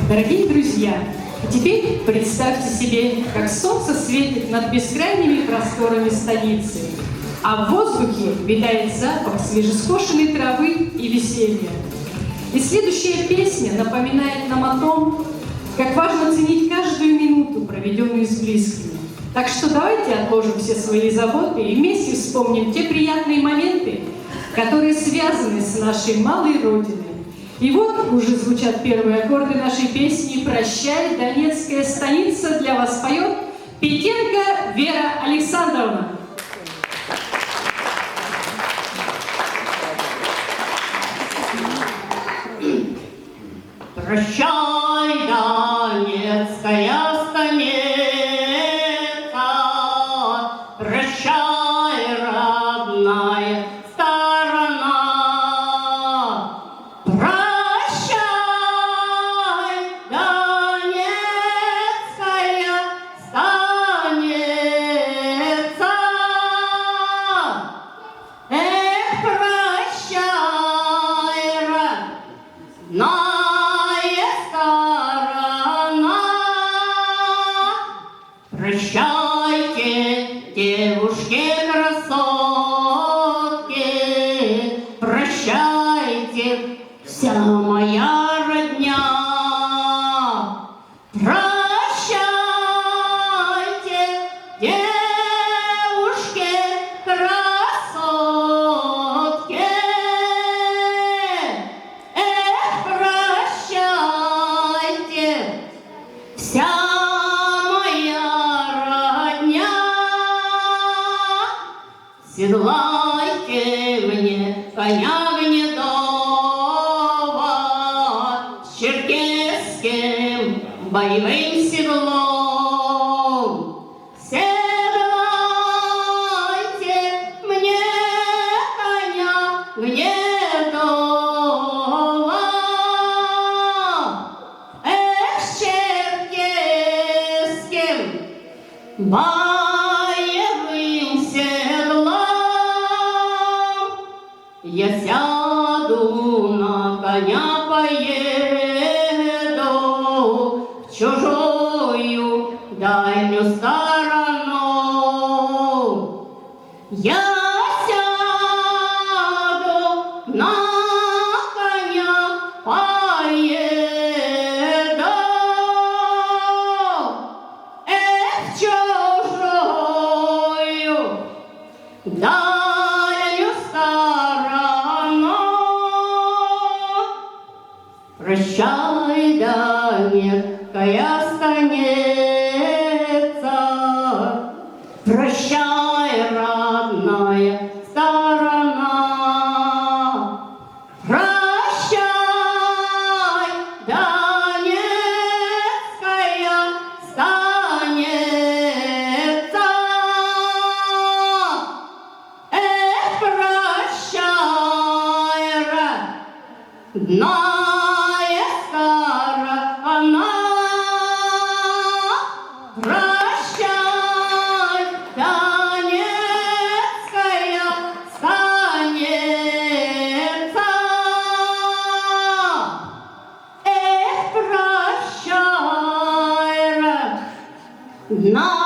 Дорогие друзья, теперь представьте себе, как солнце светит над бескрайними просторами столицы, а в воздухе витает запах свежескошенной травы и веселья. И следующая песня напоминает нам о том, как важно ценить каждую минуту, проведенную с близкими. Так что давайте отложим все свои заботы и вместе вспомним те приятные моменты, которые связаны с нашей малой Родиной. И вот уже звучат первые аккорды нашей песни «Прощай, Донецкая станица». Для вас поет Петенко Вера Александровна. Прощай, Донецкая станица, прощай, родная сторона, прощай, Донецкая станица, прощай, родная. Прощайте, девушки-красотки, прощайте, вся моя родня. Прощайте, девушки-красотки, прощайте, вся седлайте мне коня гнедого с черкесским боевым седлом. Седлайте мне коня гнедого, с черкесским боевым седлом. Я сяду на коня, поеду в чужую дальнюю сторону. Я сяду на коня, поеду в чужую дальнюю сторону. Прощай, Донецкая станица, прощай, родная сторона, прощай, Донецкая станица, прощай, родная. Прощай, Донецкая станица, прощай, родная.